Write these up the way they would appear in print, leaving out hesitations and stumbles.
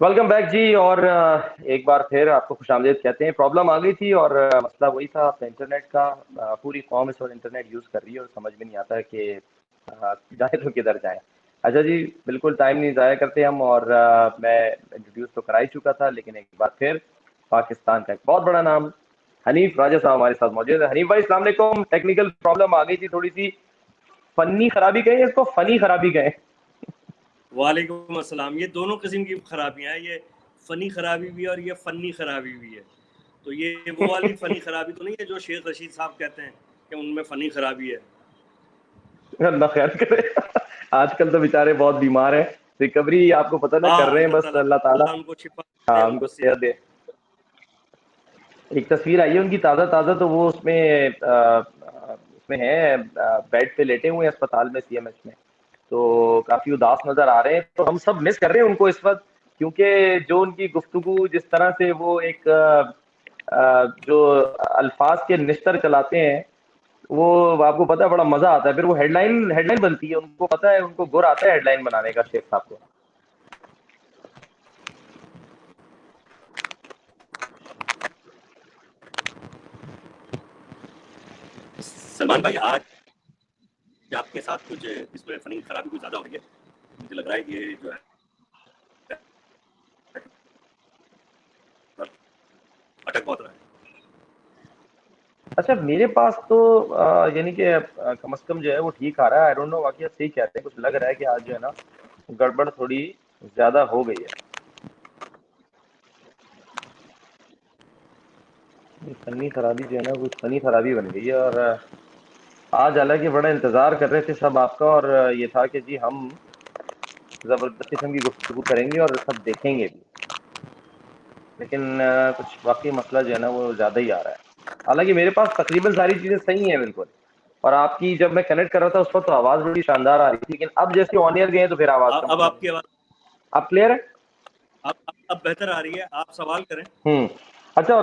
Welcome back जी। और एक बार फिर आपको खुशामदीद कहते हैं। प्रॉब्लम आ गई थी और मसला वही था आपका इंटरनेट का। पूरी कौम इस वक्त इंटरनेट यूज़ कर रही है और समझ में नहीं आता है कि जाए तो किधर जाए। अच्छा जी, बिल्कुल टाइम नहीं ज़ाया करते हम। और मैं इंट्रोड्यूस तो करा ही चुका था, लेकिन एक बार फिर पाकिस्तान का एक बहुत बड़ा नाम हनीफ राजा साहब हमारे साथ मौजूद है। हनीफ भाई अस्सलाम वालेकुम। टेक्निकल प्रॉब्लम आ गई थी थोड़ी सी, फनी खराबी कहें इसको, फनी खराबी कहें। वालेकुम अस्सलाम। ये दोनों किस्म की खराबियां हैं, ये फ़नी खराबी भी है और ये फ़नी खराबी भी है। तो ये वो वाली फ़नी खराबी तो नहीं है जो शेख रशीद साहब कहते हैं कि उनमें फ़नी खराबी है। अल्लाह खैर करे। आजकल तो बेचारे बहुत बीमार हैं, रिकवरी आपको पता ना कर रहे हैं, अल्लाह बस ताला अल्लाह ताला अल्लाह उनको शिफा दे, उनको उनको सेहत सेहत दे। दे। एक तस्वीर आई है उनकी ताज़ा ताज़ा, तो वो उसमें है, बेड पे लेटे हुए हैं अस्पताल में, सीएमएच में। तो काफी उदास नजर आ रहे हैं, तो हम सब मिस कर रहे हैं उनको इस वक्त। क्योंकि जो उनकी गुफ्तगू, जिस तरह से वो एक जो अल्फाज के निश्तर चलाते हैं, वो आपको पता है बड़ा मजा आता है। फिर वो हेडलाइन हेडलाइन बनती है, उनको पता है, उनको गुर आता है हेडलाइन बनाने का, शेख साहब को। सलमान भाई, आज आपके साथ कुछ इसमें फ़नी खराबी कुछ ज़्यादा हो रही है। मुझे लग रहा है ये जो है अटक बहुत रहा है। अच्छा, मेरे पास तो यानी कि कम से कम जो है वो ठीक आ रहा है। आई डोंट नो, बाकी आप सही कहते हैं। कुछ लग रहा है कि आज जो है ना, गड़बड़ थोड़ी ज्यादा हो गई है। ये फनी खराबी जो है ना, कुछ फनी खराबी बन गई है। और आज हालांकि बड़ा इंतजार कर रहे थे सब आपका, और ये था कि जी हम जबरदस्त किस्म की गुफ्तगू करेंगे और सब देखेंगे भी। लेकिन कुछ वाकई मसला जो है ना वो ज्यादा ही आ रहा है। हालांकि मेरे पास तकरीबन सारी चीजें सही हैं बिल्कुल। और आपकी जब मैं कनेक्ट कर रहा था उस वक्त तो आवाज बड़ी शानदार आ रही थी, लेकिन अब जैसे ऑन एयर गए हैं तो फिर आवाज कम अब हो रही आपकी है। आवाज़ अब क्लियर है? अब बेहतर आ रही है। आप सवाल करें। हम्म। अच्छा,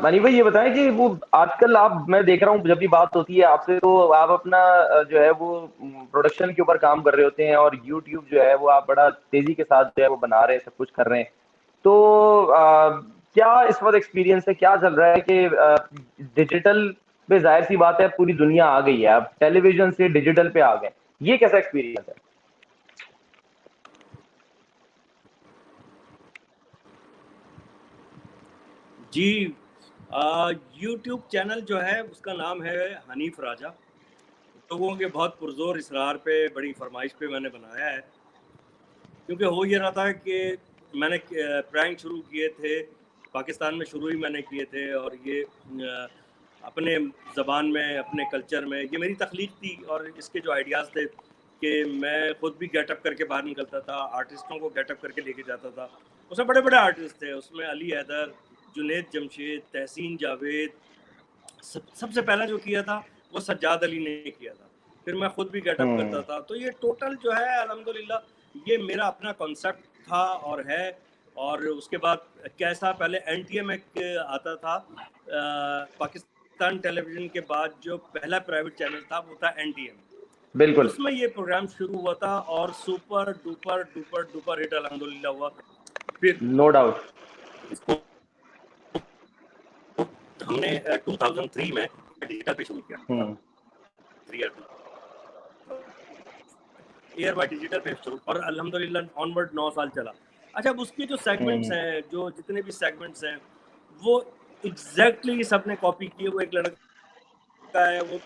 मनी भाई ये बताएं कि वो आजकल आप, मैं देख रहा हूँ जब भी बात होती है आपसे तो आप अपना जो है वो प्रोडक्शन के ऊपर काम कर रहे होते हैं, और यूट्यूब जो है वो आप बड़ा तेजी के साथ जो है वो बना रहे हैं, सब कुछ कर रहे हैं। तो क्या इस वक्त एक्सपीरियंस है, क्या चल रहा है कि डिजिटल पे जाहिर सी बात है पूरी दुनिया आ गई है, अब टेलीविजन से डिजिटल पे आ गए, ये कैसा एक्सपीरियंस है? जी, यूट्यूब चैनल जो है उसका नाम है हनीफ राजा। लोगों के बहुत पुरजोर इसरार पे, बड़ी फरमाइश पे मैंने बनाया है। क्योंकि हो ये रहा था कि मैंने प्रैंक शुरू किए थे, पाकिस्तान में शुरू ही मैंने किए थे। और ये अपने ज़बान में, अपने कल्चर में, ये मेरी तख्लीक थी। और इसके जो आइडियाज़ थे कि मैं खुद भी गेटअप करके बाहर निकलता था, आर्टिस्टों को गेटअप करके लेके जाता था। उसमें बड़े बड़े आर्टिस्ट थे, उसमें अली हैदर, जुनेद जमशेद, तहसीन जावेद। सबसे पहला जो किया था वो सज्जाद अली ने किया था। फिर मैं खुद भी गेटअप करता हम्म। था। तो ये टोटल जो है अल्हम्दुलिल्लाह ये मेरा अपना कॉन्सेप्ट था और है। और उसके बाद कैसा, पहले एनटीएम एक आता था, पाकिस्तान टेलीविजन के बाद जो पहला प्राइवेट चैनल था वो था एनटीएम। बिल्कुल। उसमें ये प्रोग्राम शुरू हुआ था और super duper duper duper hit अल्हम्दुलिल्लाह हुआ। फिर नो डाउट। इसको हमने 2003 में डिजिटल पे शुरू किया था। हम्म। 3 ईयर बाय डिजिटल पे शुरू, और अल्हम्दुलिल्लाह ऑनवर्ड 9 साल चला। अच्छा, अब उसके जो सेगमेंट्स हम्म। हैं, जो जितने भी सेगमेंट्स हैं, वो एग्जैक्टली सबने कॉपी किए। वो एक लड़का है, वो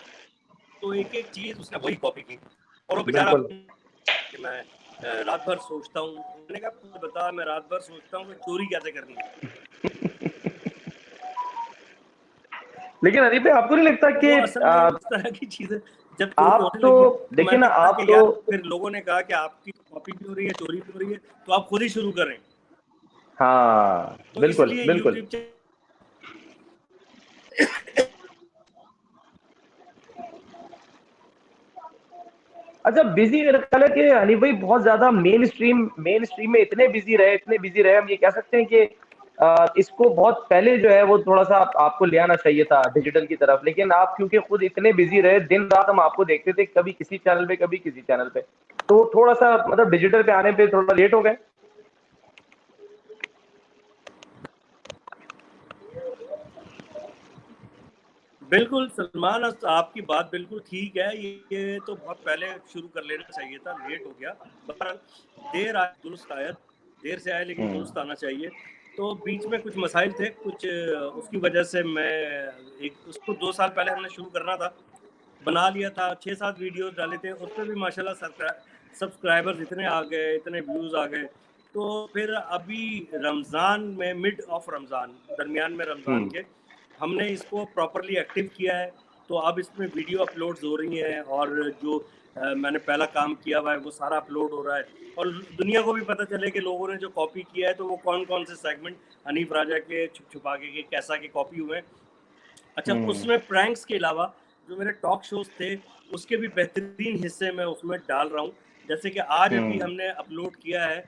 तो एक एक चीज उसने वही कॉपी की। और वो बेचारा बिल्कुल। कि मैं रात भर सोचता हूँ। मैंने कहा बता, मैं रात भर सोचता हूँ कि चोरी कैसे करनी है। लेकिन अदीप भाई, आपको नहीं लगता तो कि वो असल में इस तरह की चीजें जब चोरी आप होने तो लगी तो देखिए ना, मैंने कहा आप कि तो यार, फिर लोगों ने कहा कि आपकी कॉपी भी हो रही है, चोरी भी हो रही है, तो आप खुद ही शुरू करें। हाँ, तो बिल्कुल इसलिए बिल्कुल। यूट्यूब अच्छा, बिजी मेरा ख्याल है कि हनीफ भाई बहुत ज्यादा मेन स्ट्रीम में इतने बिजी रहे, इतने बिजी रहे, हम ये कह सकते हैं कि इसको बहुत पहले जो है वो थोड़ा सा आपको ले आना चाहिए था डिजिटल की तरफ। लेकिन आप क्योंकि खुद इतने बिजी रहे, दिन रात हम आपको देखते थे, कभी किसी चैनल पे कभी किसी चैनल पे, तो थोड़ा सा मतलब डिजिटल पे आने पे थोड़ा लेट हो गए। बिल्कुल सलमान, आपकी बात बिल्कुल ठीक है। ये तो बहुत पहले शुरू कर लेना चाहिए था, लेट हो गया। बहरहाल देर आए दुरुस्त आया, देर से आए लेकिन दुरुस्त आना चाहिए। तो बीच में कुछ मसाइल थे, कुछ उसकी वजह से मैं उसको 2 साल पहले हमने शुरू करना था, बना लिया था, 6-7 वीडियोस डाले थे, उस पे भी माशाल्लाह सब्सक्राइबर्स इतने आ गए, इतने व्यूज़ आ गए। तो फिर अभी रमज़ान में, मिड ऑफ रमज़ान, दरमियान में रमज़ान के, हमने इसको प्रॉपर्ली एक्टिव किया है। तो अब इसमें वीडियो अपलोड्स हो रही हैं और जो मैंने पहला काम किया हुआ है वो सारा अपलोड हो रहा है। और दुनिया को भी पता चले कि लोगों ने जो कॉपी किया है तो वो कौन-कौन से सेगमेंट हनीफ राजा के, छुप छुपा के कैसा के कॉपी हुए हैं। अच्छा, उसमें प्रैंक्स के अलावा जो मेरे टॉक शोज थे उसके भी बेहतरीन हिस्से मैं उसमें डाल रहा हूँ। जैसे कि आज अभी हमने अपलोड किया है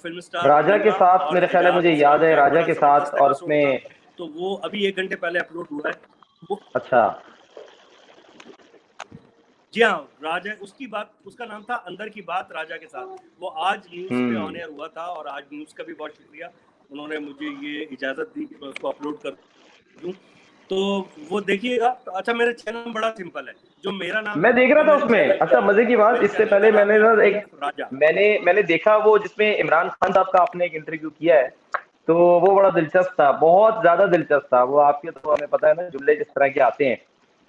फिल्म स्टार राजा के इमरान साथ और मेरे ख्याल है, एजाज मुझे याद अंसारी है का एक राजा बड़ा के साथ, ज़बरदस्त और एपिसोड था। उसमें तो वो अभी 1 घंटे पहले अपलोड हुआ है। वो अच्छा जी हाँ, राजा, उसका नाम था अंदर की बात राजा के साथ। वो आज न्यूज़ पे ऑन एयर हुआ था और आज न्यूज़ का भी बहुत शुक्रिया, उन्होंने मुझे ये इजाज़त दी कि मैं उसको अपलोड कर दूँ। तो वो देखिएगा। तो अच्छा, मेरा चैनल बड़ा सिंपल है, जो मेरा नाम मैं है देख रहा वो था मेरे उसमें। चैनल अच्छा, का, मजे की बात, मेरे इससे चैनल का पहले नाम मैंने है ना एक हनीफ राजा। मैंने देखा वो जिसमें इमरान खान साहब का आपने एक इंटरव्यू किया है, तो वो बड़ा दिलचस्प था, बहुत ज्यादा दिलचस्प था वो। आपके तो हमें पता है ना जुमले जिस तरह के आते हैं,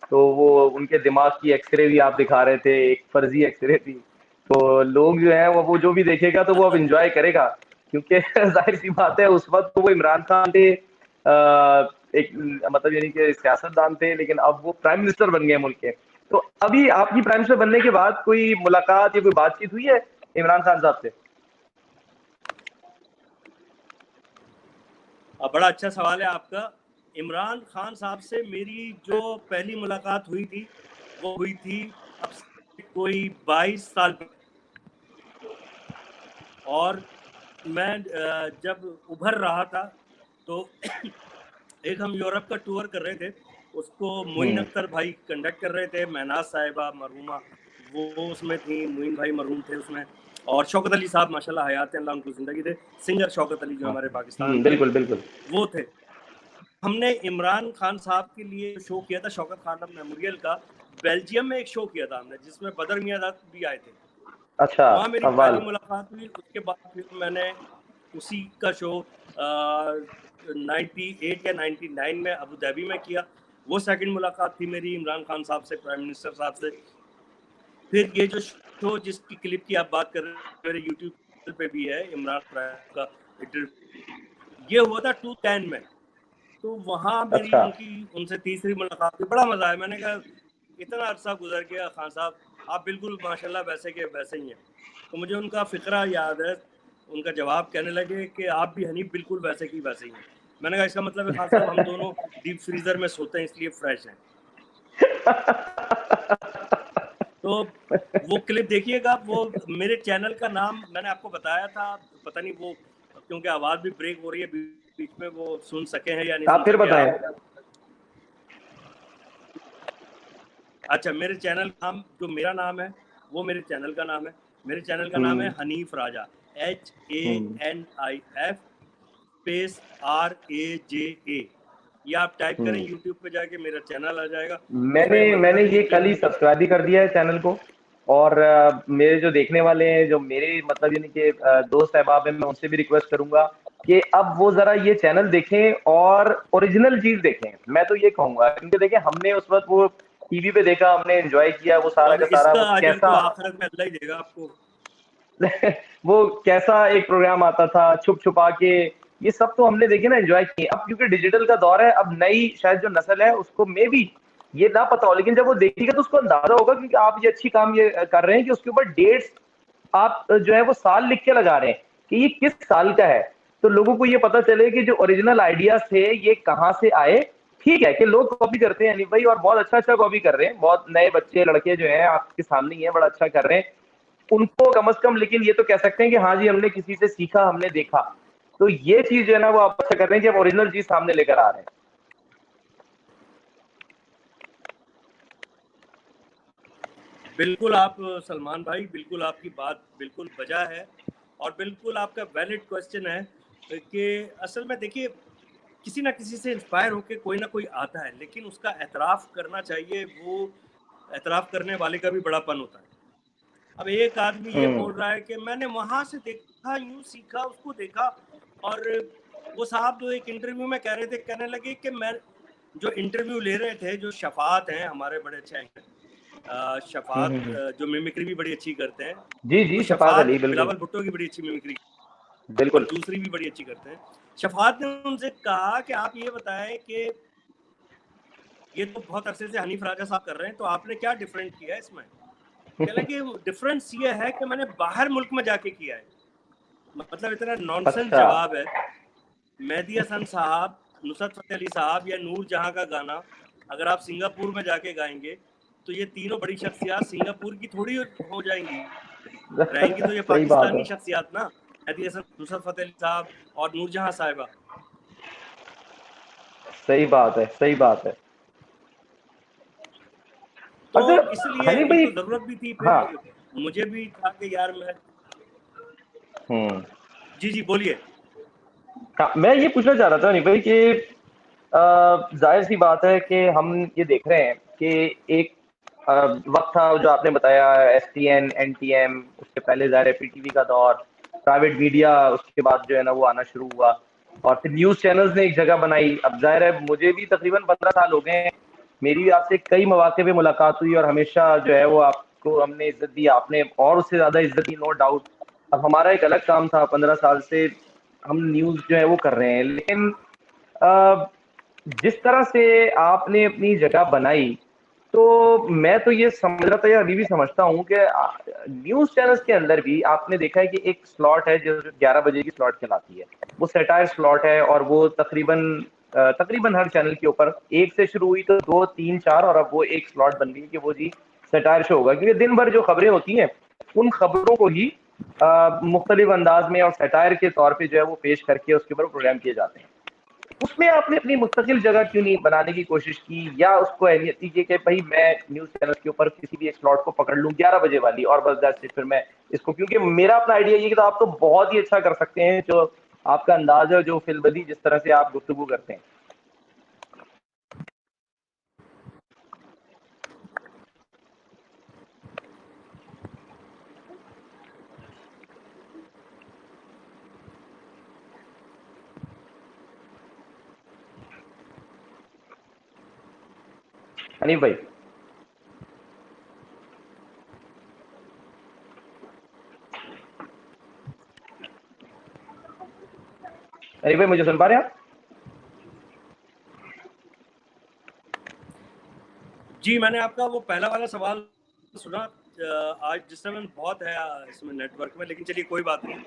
तो वो उनके दिमाग की एक्सरे भी आप दिखा रहे थे, एक फर्जी एक्सरे थी। तो लोग जो है वो जो भी देखेगा तो वो अब इंजॉय करेगा, क्योंकि जाहिर सी बात है उस वक्त तो वो इमरान खान थे, एक मतलब यानी कि सियासतदान थे, लेकिन अब वो प्राइम मिनिस्टर बन गए मुल्क के। तो अभी आपकी प्राइम मिनिस्टर बनने के बाद कोई मुलाकात या कोई बातचीत हुई है इमरान खान साहब से? बड़ा अच्छा सवाल है आपका। इमरान खान साहब से मेरी जो पहली मुलाकात हुई थी वो हुई थी अब से कोई 22 साल पहले। और मैं जब उभर रहा था तो एक हम यूरोप का टूर कर रहे थे, उसको मोइन अख्तर भाई कंडक्ट कर रहे थे, महनाज साहिबा मरहूमा वो उसमें थी, मोइन भाई मरहूम थे उसमें, और शौकत अली साहब माशाल्लाह हयात हैं, अल्लाह उनको ज़िंदगी दे, सिंगर शौकत अली जो हमारे पाकिस्तान के बिल्कुल बिल्कुल। वो थे। हमने इमरान खान साहब के लिए शो किया था शौकत खान मेमोरियल का, बेल्जियम में एक शो किया था हमने जिसमें बदर मियादाद भी आए थे। अच्छा, वहाँ मेरी अव्वल। पहली मुलाकात हुई। उसके बाद फिर मैंने उसी का शो 98 या 99 में अबू धाबी में किया। वो सेकंड मुलाकात थी मेरी इमरान खान साहब से, प्राइम मिनिस्टर साहब से। फिर ये जो शो जिसकी क्लिप की आप बात कर रहे हैं मेरे यूट्यूब पे भी है, इमरान प्राइम का इंटरव्यू, ये हुआ था 2010 में। तो वहाँ मेरी अच्छा। उनसे तीसरी मुलाकात थी। बड़ा मजा आया। मैंने कहा इतना अरसा गुजर गया खान साहब, आप बिल्कुल माशाल्लाह वैसे के वैसे ही हैं। तो मुझे उनका फ़िक्रा याद है, उनका जवाब कहने लगे कि आप भी हनीफ बिल्कुल वैसे की वैसे ही हैं। मैंने कहा इसका मतलब है खान साहब हम दोनों डीप फ्रीज़र में सोते हैं इसलिए फ्रेश हैं। तो वो क्लिप देखिएगा। वो मेरे चैनल का नाम मैंने आपको बताया था, पता नहीं वो क्योंकि आवाज़ भी ब्रेक हो रही है बीच में, वो सुन सके हैं या नहीं आप सुन फिर सके बताएं। आप। अच्छा, मेरे चैनल का नाम, जो मेरा नाम है वो मेरे चैनल का नाम है। मेरे चैनल का नाम है हनीफ राजा, HANIF स्पेस RAJA। ये आप टाइप करें यूट्यूब पे जाके मेरा चैनल आ जाएगा। मैंने उसमें बड़ी मैंने ये बेहतरीन कल क्लिप ही होगी। सब्सक्राइब भी कर दिया है चैनल को। और मेरे जो देखने वाले हैं, जो मेरे मतलब यानी कि दोस्त अहबाब हैं, मैं उनसे भी रिक्वेस्ट करूंगा कि अब वो जरा ये चैनल देखें और ओरिजिनल चीज देखें। मैं तो ये कहूंगा, क्योंकि देखें हमने उस वक्त वो टीवी पे देखा, हमने एंजॉय किया वो सारा और का सारा, इसका वो अजर तो कैसा आखिरत में अल्लाह ही देगा आपको। वो कैसा एक प्रोग्राम आता था छुप छुपा के, ये सब तो हमने देखे ना, एंजॉय किए। अब क्योंकि डिजिटल का दौर है, अब नई शायद जो नस्ल है उसको मे भी ये ना पता हो, लेकिन जब वो देखेगा तो उसको अंदाजा होगा, क्योंकि आप ये अच्छी काम ये कर रहे हैं कि उसके ऊपर डेट्स आप जो है वो साल लिख के लगा रहे हैं कि ये किस साल का है, तो लोगों को ये पता चले कि जो ओरिजिनल आइडियाज थे ये कहाँ से आए। ठीक है कि लोग कॉपी करते हैं अनिल भाई, और बहुत अच्छा अच्छा कॉपी कर रहे हैं, बहुत नए बच्चे लड़के जो हैं आपके सामने ही हैं, बड़ा अच्छा कर रहे हैं उनको कम से कम। लेकिन ये तो कह सकते हैं कि हाँ जी हमने किसी से सीखा, हमने देखा। तो ये चीज जो है ना वो आप अच्छा कर रहे हैं कि आप ओरिजिनल चीज सामने लेकर आ रहे हैं। बिल्कुल आप सलमान भाई, बिल्कुल आपकी बात बिल्कुल बजा है और बिल्कुल आपका वैलिड क्वेश्चन है कि असल में देखिए किसी ना किसी से इंस्पायर होके कोई ना कोई आता है, लेकिन उसका एतराफ़ करना चाहिए, वो एतराफ़ करने वाले का भी बड़ापन होता है। अब एक आदमी ये बोल रहा है कि मैंने वहाँ से देखा, यूँ सीखा, उसको देखा, और वो साहब जो एक इंटरव्यू में कह रहे थे, कहने लगे कि मैं जो इंटरव्यू ले रहे थे, जो शफ़ात हैं हमारे बड़े अच्छे एंकर, शफ़ात जो मिमिक्री भी बड़ी अच्छी करते हैं, जी वो जी, शफात शफ़ात अली, बिल्कुल बिलावल भुट्टो की बड़ी अच्छी मिमिक्री और बिल्कुल। दूसरी भी बड़ी अच्छी करते हैं। शफ़ात ने उनसे कहा कि आप ये बताएँ कि ये तो बहुत अरसे से हनीफ राजा साहब कर रहे हैं, तो आपने क्या डिफरेंट किया है इसमें? कह लगे डिफरेंस ये है कि मैंने बाहर मुल्क में जाके किया है। मतलब इतना नॉनसेंस अच्छा। जवाब है। मेहदी हसन साहब, नुसरत फ़तेह अली साहब या नूर जहाँ का गाना अगर आप सिंगापुर में जाके गाएँगे, तो ये तीनों बड़ी शख्सियत सिंगापुर की थोड़ी हो जाएँगी। रहेंगी तो ये सही बात है, पाकिस्तानी शख्सियत ना, मेहदी हसन, नुसरत फ़तेह अली साहब और नूरजहाँ साहिबा। सही बात है, सही बात है। तो अच्छा, इसलिए हनी एक भाई। तो ज़रूरत भी थी, हाँ। फिर मुझे भी था कि यार मैं हम्म। जी, जी, बोलिए। हाँ, मैं ये पूछना चाह रहा था हनी भाई कि जाहिर सी बात है कि हम ये देख रहे हैं कि एक वक्त था जो आपने बताया, एसटीएन, एनटीएम, उसके पहले ज़ाहिर है पीटीवी का दौर, प्राइवेट मीडिया, उसके बाद जो है ना वो आना शुरू हुआ, और फिर न्यूज़ चैनल्स ने एक जगह बनाई। अब ज़ाहिर है मुझे भी तकरीबन 15 साल हो गए हैं, मेरी भी आपसे कई मौके पे मुलाकात हुई और हमेशा जो है वो आपको हमने इज्जत दी, आपने और उससे ज़्यादा इज्जत दी, नो डाउट। अब हमारा एक अलग काम था, 15 साल से हम न्यूज़ जो है वो कर रहे हैं, लेकिन अ, जिस तरह से आपने अपनी जगह बनाई, तो मैं तो ये समझ रहा था या अभी भी समझता हूँ कि न्यूज़ चैनल्स के अंदर भी आपने देखा है कि एक स्लॉट है जो 11 बजे की स्लॉट कहलाती है। वो सैटायर स्लॉट है और वो तकरीबन हर चैनल के ऊपर 1 से शुरू हुई तो 2, 3, 4 और अब वो एक स्लॉट बन गई कि वो जी सैटायर शो होगा। क्योंकि दिन भर जो खबरें होती हैं, उन खबरों को ही मुख्तलिफ अंदाज में और सैटायर के तौर पे जो है वो पेश करके उसके ऊपर प्रोग्राम किए जाते हैं। उसमें आपने अपनी मुस्तकिल जगह क्यों नहीं बनाने की कोशिश की, या उसको अहमियत दी कि भाई मैं न्यूज़ चैनल के ऊपर किसी भी एक स्लॉट को पकड़ लूँ 11 बजे वाली और बस दैट्स इट, फिर मैं इसको, क्योंकि मेरा अपना आइडिया ये है कि तो आप तो बहुत ही अच्छा कर सकते हैं, जो आपका अंदाज है, जो फिल्मबदी जिस तरह से आप गुफ्तगू करते हैं। हनीफ भाई, हनीफ भाई मुझे सुन पा रहे हैं आप? जी, मैंने आपका वो पहला वाला सवाल सुना। आज डिस्टर्बेंस बहुत है इसमें नेटवर्क में, लेकिन चलिए कोई बात नहीं,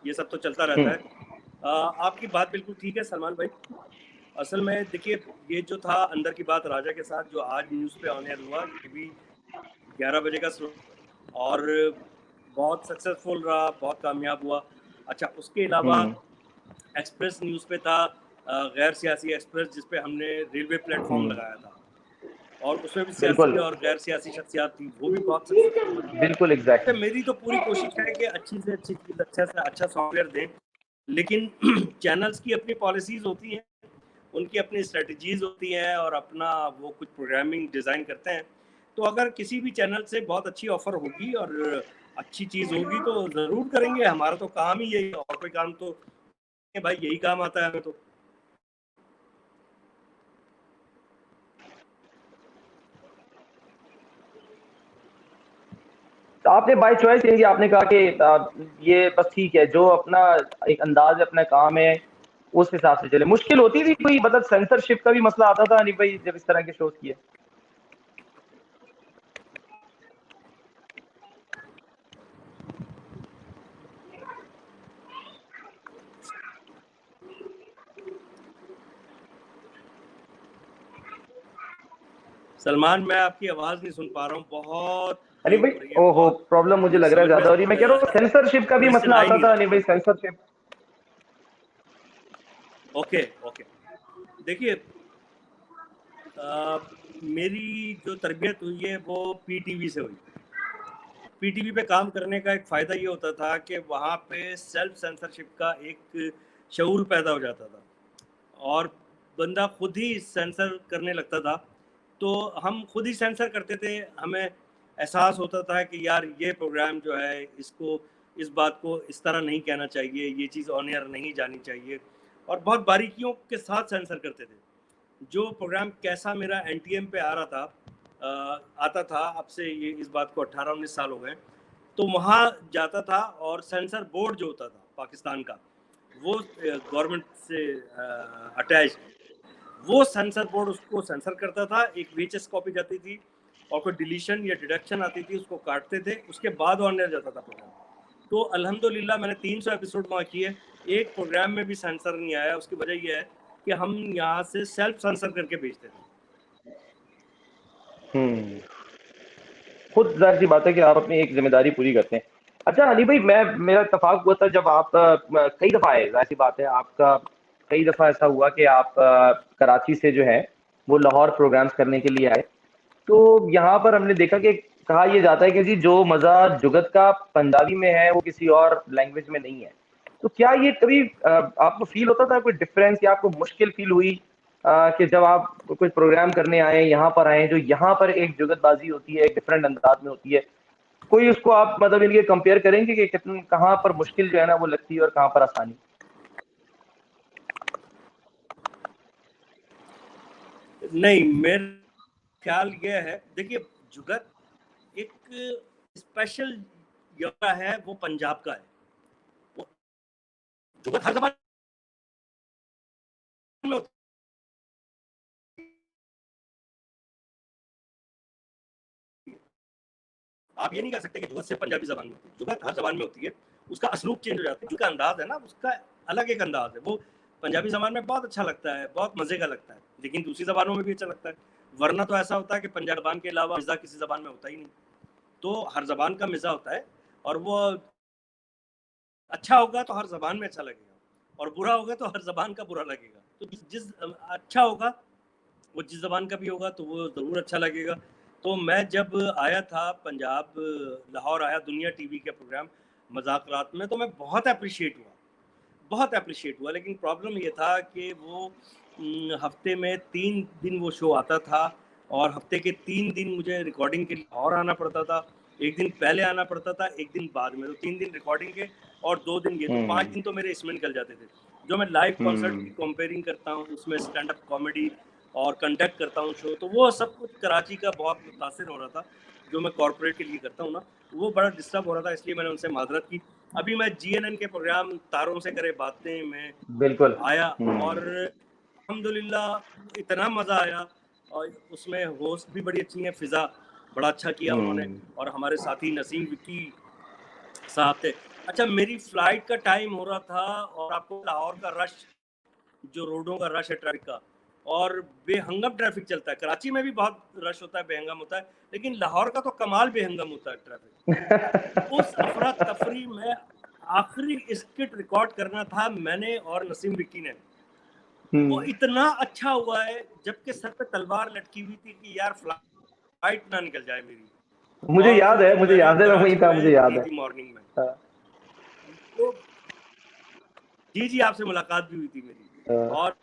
ये सब तो चलता रहता है। आपकी बात बिल्कुल ठीक है सलमान भाई। असल में देखिए, ये जो था अंदर की बात राजा के साथ जो आज न्यूज़ पे ऑन एयर हुआ, ये भी 11 बजे का स्लो और बहुत सक्सेसफुल रहा, बहुत कामयाब हुआ। अच्छा, उसके अलावा हम्म। एक्सप्रेस न्यूज़ पे था गैर सियासी एक्सप्रेस, जिस पे हमने रेलवे प्लेटफॉर्म हम्म। लगाया था, और उसमें भी सियासी बिल्कुल और गैर सियासी शख्सियात थी, वो भी बहुत सक्सेसफुल रहा। बिल्कुल, तो एग्जैक्टली। मेरी तो पूरी कोशिश है कि अच्छी से अच्छी चीज़, अच्छा से अच्छा सॉफ्टवेयर दें, लेकिन चैनल्स की अपनी पॉलिसीज़ होती हैं, उनकी अपनी स्ट्रेटजीज़ होती हैं और अपना वो कुछ प्रोग्रामिंग डिज़ाइन करते हैं। तो अगर किसी भी चैनल से बहुत अच्छी ऑफ़र होगी और अच्छी चीज़ होगी तो ज़रूर करेंगे। हमारा तो काम ही यही है, और कोई काम तो भाई यही काम आता है हमें तो। तो आपने बाय चॉइस लेंगे, आपने कहा कि ये बस ठीक है, जो अपना एक अंदाज है, अपना काम है, उस हिसाब से चले। मुश्किल होती थी कोई, मतलब सेंसरशिप का भी मसला आता था नहीं भाई जब इस तरह के शोज किए? सलमान, मैं आपकी आवाज़ नहीं सुन पा रहा हूँ, बहुत अरे ब्रेक भाई, हो रही है, ओहो, बहुत प्रॉब्लम मुझे लग रहा है समझ में ज्यादा हो रही है। मैं कह रहा हूँ सेंसरशिप का भी थोड़ी सी मसला लाई आता नहीं था आ नहीं रही। भाई, सेंसरशिप। Okay, okay. देखिए, मेरी जो तरबियत हुई है वो पीटीवी से हुई। पीटीवी पे काम करने का एक फ़ायदा ये होता था कि वहाँ पे सेल्फ सेंसरशिप का एक शऊर पैदा हो जाता था, और बंदा खुद ही सेंसर करने लगता था, तो हम खुद ही सेंसर करते थे। हमें एहसास होता था कि यार ये प्रोग्राम जो है, इसको इस बात को इस तरह नहीं कहना चाहिए, ये चीज़ ऑन एयर नहीं जानी चाहिए, और बहुत बारीकियों के साथ सेंसर करते थे। जो प्रोग्राम कैसा मेरा एनटीएम पे आ रहा था, आता था, अब से ये इस बात को 18-19 साल हो गए, तो वहाँ जाता था और सेंसर बोर्ड जो होता था पाकिस्तान का, वो गवर्नमेंट से अटैच, वो सेंसर बोर्ड उसको सेंसर करता था। एक वीएचएस कॉपी जाती थी और कोई डिलीशन या डिडक्शन आती थी, उसको काटते थे, उसके बाद ऑन एयर जाता था प्रोग्राम। तो अल्हम्दुलिल्लाह मैंने 300 एपिसोड वहाँ किए, एक प्रोग्राम में भी सेंसर नहीं आया। उसकी वजह ये है कि हम यहाँ से सेल्फ सेंसर करके भेजते थे। खुद जाहिर सी बात है कि आप अपनी एक जिम्मेदारी पूरी करते हैं। अच्छा अली भाई, मैं मेरा इत्तेफाक हुआ था जब आप कई दफ़ा है, जाहिर सी बात है आपका कई दफ़ा ऐसा हुआ कि आप कराची से जो है वो लाहौर प्रोग्राम्स करने के लिए आए। तो यहाँ पर हमने देखा कि कहा यह जाता है कि जी जो मज़ा जुगत का पंजाबी में है वो किसी और लैंग्वेज में नहीं है। तो क्या ये कभी आपको फील होता था कोई डिफरेंस, या आपको मुश्किल फील हुई कि जब आप कोई प्रोग्राम करने आए, यहाँ पर आए, जो यहाँ पर एक जुगतबाजी होती है, एक डिफरेंट अंदाज में होती है, कोई उसको आप मतलब इनके कंपेयर करेंगे कि कितन कहाँ पर मुश्किल जो है ना वो लगती है और कहाँ पर आसानी? नहीं, मेरा ख्याल ये है, देखिए जुगत एक स्पेशल जगह है, वो पंजाब का है। वो जुगत हर ज़बान में होती है। आप ये नहीं कह सकते कि जुगत सिर्फ पंजाबी ज़बान में होती है, जुगत हर ज़बान में होती है। उसका असलूब चेंज हो जाता है, उसका अंदाज़ है ना, उसका अलग एक अंदाज़ है। वो पंजाबी ज़बान में बहुत अच्छा लगता है, बहुत मज़े का लगता है, लेकिन दूसरी ज़बानों में भी अच्छा लगता है। वरना तो ऐसा होता है कि पंजाबी ज़बान के अलावा मिज़ा किसी ज़बान में होता ही नहीं। तो हर ज़बान का मिज़ा होता है, और वो अच्छा होगा तो हर ज़बान में अच्छा लगेगा, और बुरा होगा तो हर ज़बान का बुरा लगेगा। तो जिस अच्छा होगा, वो जिस ज़बान का भी होगा तो वो ज़रूर अच्छा लगेगा। तो मैं जब आया था पंजाब, लाहौर आया दुनिया टीवी के प्रोग्राम मज़ाक़रात में, तो मैं बहुत एप्रिशिएट हुआ। लेकिन प्रॉब्लम ये था कि वो हफ़्ते में 3 दिन वो शो आता था, और हफ़्ते के 3 दिन मुझे रिकॉर्डिंग के लिए और आना पड़ता था। 1 दिन पहले आना पड़ता था, 1 दिन बाद में, तो 3 दिन रिकॉर्डिंग के और 2 दिन ये, तो 5 दिन तो मेरे इसमें निकल जाते थे। जो मैं लाइव कॉन्सर्ट की कंपेयरिंग करता हूँ, उसमें स्टैंड अप कॉमेडी और कंडक्ट करता हूँ शो, तो वो सब कुछ कराची का बहुत मुतासिर हो रहा था। जो मैं कॉर्पोरेट के लिए करता हूँ ना, वो बड़ा डिस्टर्ब हो रहा था, इसलिए मैंने उनसे माज़रत की। अभी मैं जीएनएन के प्रोग्राम तारों से करे बातें में बिल्कुल। आया, और अल्हम्दुलिल्लाह इतना मज़ा आया, और उसमें होस्ट भी बड़ी अच्छी हैं, फ़िज़ा बड़ा अच्छा किया उन्होंने, और हमारे साथी नसीम विक्की साहब थे। अच्छा, मेरी फ़्लाइट का टाइम हो रहा था, और आपको लाहौर का रश, जो रोडों का रश है ट्रैफ़िक का, और बेहंगम ट्रैफ़िक चलता है। कराची में भी बहुत रश होता है, बेहंगम होता है, लेकिन लाहौर का तो कमाल बेहंगम होता है ट्रैफ़िक। उस अफ़रा-तफ़री में आखिरी स्किट रिकॉर्ड करना था मैंने और नसीम विक्की ने। वो इतना अच्छा हुआ है, जबकि सर पे तलवार लटकी हुई थी कि यार फ्लाइट ना निकल जाए मेरी, मुझे और याद है, मुझे मैंने याद है, मैं वहीं कराची था, मुझे में याद की है। थी मॉर्निंग में। हाँ, तो जी, आपसे मुलाकात भी हुई थी मेरी। हाँ। और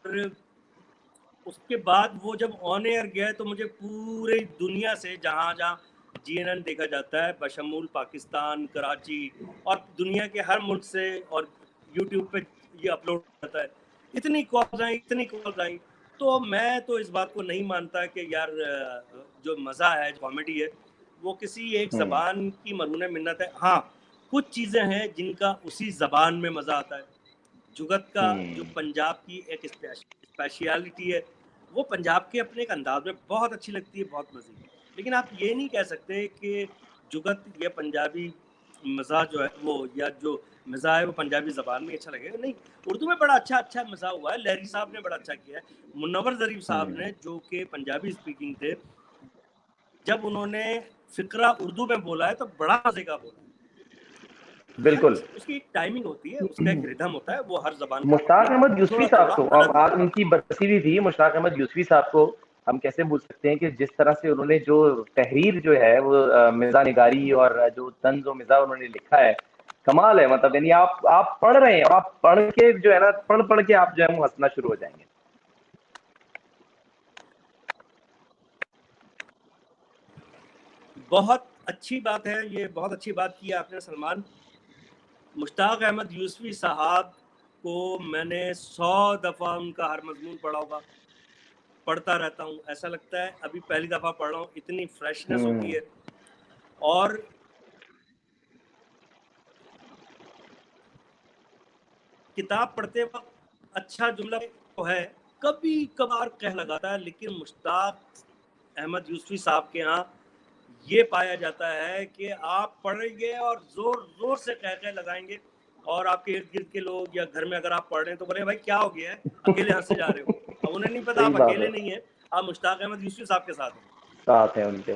उसके बाद वो जब ऑन एयर गया, तो मुझे पूरी दुनिया से, जहाँ-जहाँ जीएनएन देखा जाता है, बशमूल पाकिस्तान, कराची, और दुनिया के हर मुल्क से, और यूट्यूब पे ये अपलोड होता है। इतनी कॉल्स आई, तो मैं तो इस बात को नहीं मानता कि यार जो मज़ा है, जो कॉमेडी है, वो किसी एक ज़बान की मरहून मिन्नत है। हाँ, कुछ चीज़ें हैं जिनका उसी ज़बान में मज़ा आता है। जुगत का जो पंजाब की एक स्पेशलिटी है, वो पंजाब के अपने एक अंदाज में बहुत अच्छी लगती है, बहुत मज़े की। लेकिन आप ये नहीं कह सकते कि जुगत या पंजाबी मज़ा जो है वो, या जो मज़ा है वो पंजाबी ज़बान में अच्छा लगेगा, नहीं। उर्दू में बड़ा अच्छा मज़ा हुआ है, लहरी साहब ने बड़ा अच्छा किया है। मुनव्वर ज़रीफ साहब ने, जो कि पंजाबी स्पीकिंग थे, जब उन्होंने फ़िक्रा उर्दू में बोला है, तो बड़ा मज़े का बोला है। हर बिल्कुल। उसकी एक टाइमिंग होती है, उसका एक रिदम होता है, वो हर ज़बान का अपना मुश्ताक अहमद यूसुफी साहब थोड़ा-थोड़ा को, अलग अब होता आज है। उनकी बरसी भी थी, मुश्ताक अहमद यूसुफी साहब को हम कैसे भूल सकते हैं कि जिस तरह से उन्होंने जो तहरीर जो है वो मिज़ा निगारी और जो तंज़ व मिज़ा उन्होंने लिखा है, कमाल है। मतलब यानी आप पढ़ रहे हैं, आप पढ़ के जो है ना, पढ़ के आप जो है वो हँसना शुरू हो जाएँगे। बहुत अच्छी बात है, ये बहुत अच्छी बात की आपने सलमान। मुश्ताक अहमद यूसुफी साहब को मैंने 100 दफ़ा उनका हर मजमून पढ़ा होगा, पढ़ता रहता हूँ। ऐसा लगता है अभी पहली दफ़ा पढ़ रहा हूँ, इतनी फ्रेशनेस होती है। और किताब पढ़ते वक्त अच्छा जुमला तो है, कभी कभार कह लगाता है, लेकिन मुश्ताक अहमद यूसुफी साहब के यहाँ ये पाया जाता है कि आप पढ़ेंगे और जोर जोर से कह लगाएंगे, और आपके इर्द गिर्द के लोग या घर में अगर आप पढ़ रहे हैं तो बोले भाई क्या हो गया है, अकेले हंसे जा रहे हो। अब उन्हें नहीं पता सही आप बात अकेले है, नहीं है, आप मुश्ताक अहमद यूसुफी साहब के साथ हैं। साथ हैं उनके।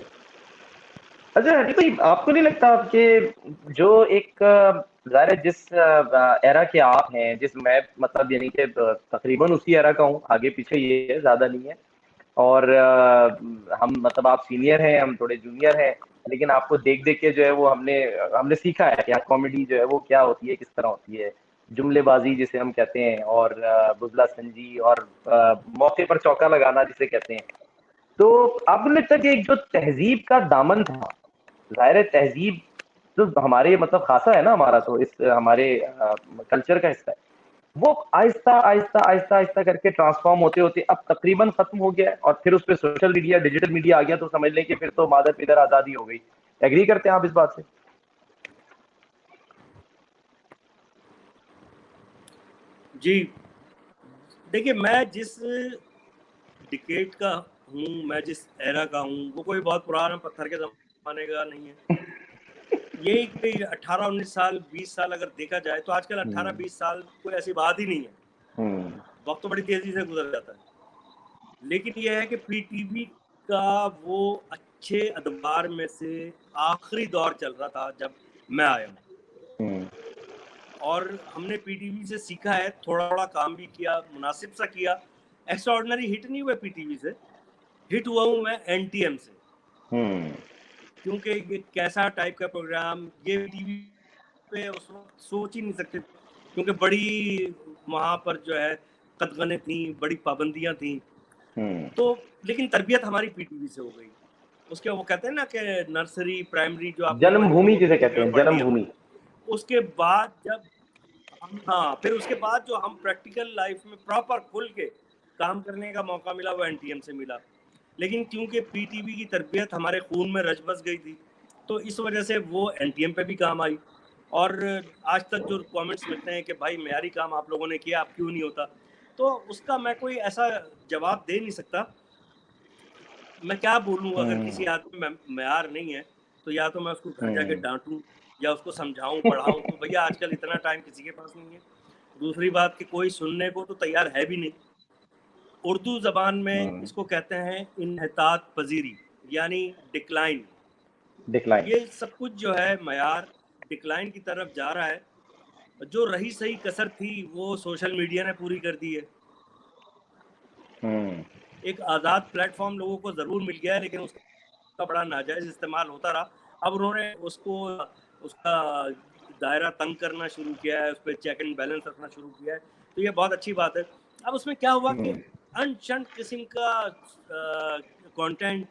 अच्छा हनी भाई, आपको नहीं लगता कि जो एक ज़ाहिर है जिस एरा के आप हैं, जिस मैं मतलब यानी कि तकरीबन उसी एरा का हूँ, आगे पीछे ये है, ज़्यादा नहीं है। और हम मतलब आप सीनियर हैं, हम थोड़े जूनियर हैं, लेकिन आपको देख देख के जो है वो हमने हमने सीखा है कि कॉमेडी जो है वो क्या होती है, किस तरह होती है, जुमलेबाजी जिसे हम कहते हैं, और बुजला संजी, और मौके पर चौका लगाना जिसे कहते हैं। तो आपको नहीं लगता कि एक जो तहजीब का दामन था, ज़ाहिर है तहजीब तो हमारे मतलब खासा है ना, हमारा तो इस हमारे कल्चर का हिस्सा है, वो आहिस्ता आहिस्ता आहिस्ता आहिस्ता करके ट्रांसफॉर्म होते होते अब तकरीबन खत्म हो गया है, और फिर उस पर सोशल मीडिया, डिजिटल मीडिया आ गया, तो समझ लें कि फिर तो मादर पिदर आज़ादी हो गई। एग्री करते हैं आप इस बात से? जी, देखिए मैं जिस डिकेड का हूँ, मैं जिस एरा का हूँ, वो कोई बहुत पुराना पत्थर के जमाने का नहीं है। यही कोई 18-19 साल 20 साल अगर देखा जाए तो आजकल 18-20 साल कोई ऐसी बात ही नहीं है। वक्त तो बड़ी तेजी से गुजर जाता है। लेकिन यह है कि पीटीवी का वो अच्छे अदबार में से आखिरी दौर चल रहा था जब मैं आया हूँ, और हमने पीटीवी से सीखा है, थोड़ा थोड़ा काम भी किया, मुनासिब सा किया। एक्स्ट्रा ऑर्डिनरी हिट नहीं हुआ पीटीवी से, हिट हुआ हूँ मैं एनटीएम से, क्योंकि ये कैसा टाइप का प्रोग्राम, ये टीवी पे उस वक्त सोच ही नहीं सकते, क्योंकि बड़ी वहाँ पर जो है कदगने थी, बड़ी पाबंदियाँ थी। तो लेकिन तरबियत हमारी पीटीवी से हो गई। उसके वो कहते हैं ना कि नर्सरी प्राइमरी जो आपने जन्मभूमि जिसे कहते टीवी में हैं, पढ़ लिया, जन्मभूमि। उसके बाद जब हाँ, फिर उसके बाद जो हम प्रैक्टिकल लाइफ में प्रॉपर खुल के काम करने का मौका मिला वो एनटीएम से मिला। लेकिन क्योंकि पीटीवी की तरबियत हमारे खून में रच बस गई थी, तो इस वजह से वो एनटीएम पे भी काम आई। और आज तक जो कमेंट्स मिलते हैं कि भाई मेयारी काम आप लोगों ने किया, आप क्यों नहीं होता, तो उसका मैं कोई ऐसा जवाब दे नहीं सकता। मैं क्या बोलूँ, अगर किसी आदमी में मेयार नहीं है तो या तो मैं उसको घर जाके डांटूं या उसको समझाऊं पढ़ाऊं, तो भैया आजकल इतना टाइम किसी के पास नहीं है। दूसरी बात कि कोई सुनने को तो तैयार है भी नहीं। उर्दू ज़बान में इसको कहते हैं इन्हितात पजीरी, यानी डिक्लाइन। डिक्लाइन। ये सब कुछ जो है मयार डिक्लाइन की तरफ जा रहा है। जो रही सही कसर थी वो सोशल मीडिया ने पूरी कर दी है। एक आज़ाद प्लेटफॉर्म लोगों को ज़रूर मिल गया है, लेकिन उसका बड़ा नाजायज़ इस्तेमाल होता रहा। अब उन्होंने उसको उसका दायरा तंग करना शुरू किया है, उस पर चेक एंड बैलेंस रखना शुरू किया है, तो ये बहुत अच्छी बात है। अब उसमें क्या हुआ कि अनशन किस्म का कंटेंट,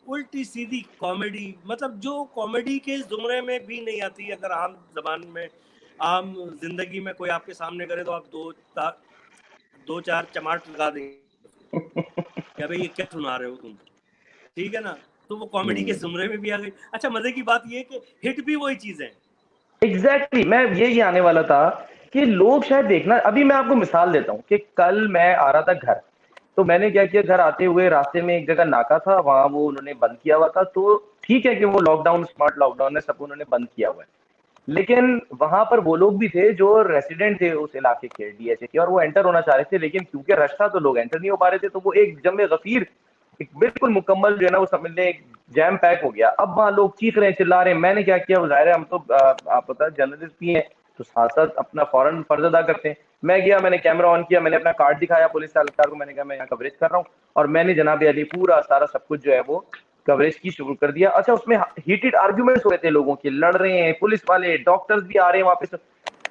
उल्टी सीधी कॉमेडी, मतलब जो कॉमेडी के जुमरे में भी नहीं आती। अगर आम जबान में, आम जिंदगी में कोई आपके सामने करे तो आप दो चार चमाट लगा देंगे क्या भाई ये क्या सुना रहे हो तुम, ठीक है ना। तो वो कॉमेडी के जुमरे में भी आ गई। अच्छा, मजे की बात ये कि हिट भी वही चीज है। एग्जैक्टली, मैं यही आने वाला था कि लोग शायद देखना, अभी मैं आपको मिसाल देता हूँ कि कल मैं आ रहा था घर, तो मैंने क्या किया, घर आते हुए रास्ते में एक जगह नाका था, वहां वो उन्होंने बंद किया हुआ था, तो ठीक है कि वो लॉकडाउन, स्मार्ट लॉकडाउन है, सब उन्होंने बंद किया हुआ है, लेकिन वहां पर वो लोग भी थे जो रेसिडेंट थे उस इलाके के, डीएचए के, और वो एंटर होना चाह रहे थे, लेकिन क्योंकि रश था तो लोग एंटर नहीं हो पा रहे थे, तो वो एक जमे गफीर, एक बिल्कुल मुकम्मल जो है ना, वो समझ लें एक जैम पैक हो गया। अब वहां लोग चीख रहे हैं, चिल्ला रहे हैं, मैंने क्या किया, वो जाहिर है हम तो आप पता है जर्नलिस्ट भी हैं, तो साथ साथ अपना फौरन फर्ज अदा करते हैं। मैं गया, मैंने कैमरा ऑन किया, मैंने अपना कार्ड दिखाया पुलिस एहलकार को, मैंने कहा मैं यहाँ कवरेज कर रहा हूँ, और मैंने जनाब अली पूरा सारा सब कुछ जो है वो कवरेज की शुरू कर दिया। अच्छा, उसमें हीटेड आर्ग्यूमेंट्स हो रहे थे, लोगों के लड़ रहे हैं, पुलिस वाले, डॉक्टर्स भी आ रहे हैं वापस।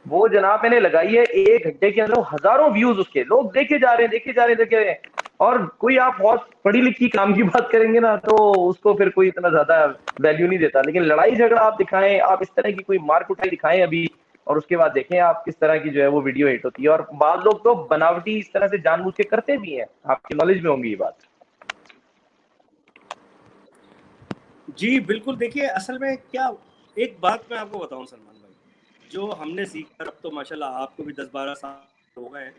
वो जनाब मैंने लगाई है 1 घंटे के अंदर हजारों व्यूज, उसके लोग देखे जा रहे हैं, देखे जा रहे हैं, देखे जा रहे हैं। और कोई आप बहुत पढ़ी लिखी काम की बात करेंगे ना तो उसको फिर कोई इतना ज्यादा वैल्यू नहीं देता, लेकिन लड़ाई झगड़ा आप दिखाएं, आप इस तरह की कोई मार कुटाई दिखाएं अभी, और उसके बाद देखें आप किस तरह की जो है वो वीडियो हिट होती है। और बाद लोग तो बनावटी इस तरह से जानबूझ के करते भी हैं, आपकी नॉलेज में होंगी ये बात। जी बिल्कुल, देखिए असल में क्या, एक बात मैं आपको बताऊं सलमान भाई, जो हमने सीखा, अब तो माशाल्लाह आपको भी 10-12 साल हो गए हैं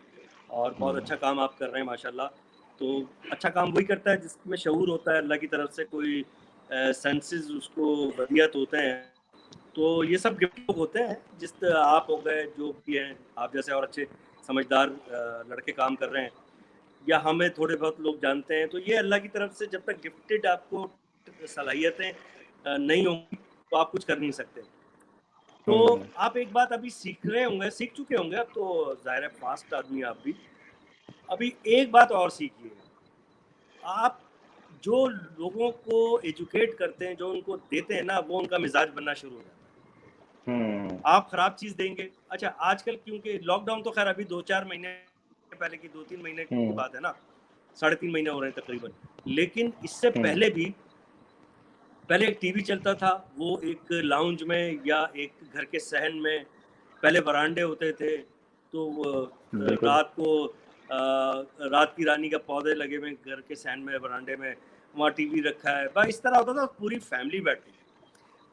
और बहुत अच्छा काम आप कर रहे हैं माशाल्लाह। तो अच्छा काम वही करता है जिसमें शऊर होता है, अल्लाह की तरफ से कोई सेंसेस उसको वदियत होते हैं। तो ये सब गिफ्ट लोग होते हैं, जिस आप हो गए, जो भी हैं आप जैसे और अच्छे समझदार लड़के काम कर रहे हैं, या हमें थोड़े बहुत लोग जानते हैं, तो ये अल्लाह की तरफ से जब तक गिफ्टेड आपको सलाहियतें नहीं होंगी तो आप कुछ कर नहीं सकते। तो आप एक बात अभी सीख रहे होंगे, सीख चुके होंगे, अब तो ज़ाहिर है फास्ट आदमी आप भी। अभी एक बात और सीखिए, आप जो लोगों को एजुकेट करते हैं, जो उनको देते हैं ना, वो उनका मिजाज बनना शुरू हो जाता है। आप खराब चीज़ देंगे, अच्छा आजकल क्योंकि लॉकडाउन तो खैर अभी 2-4 महीने पहले की, 2-3 महीने की बात है ना, 3.5 महीने हो रहे हैं तकरीबन। लेकिन इससे पहले भी, पहले एक टीवी चलता था, वो एक लाउंज में या एक घर के सहन में, पहले बरांडे होते थे, तो बिल्कुल रात को रात की रानी का पौधे लगे हुए घर के सहन में, बरांडे में, वहाँ टीवी रखा है, बस इस तरह होता था। पूरी फैमिली बैठती थी,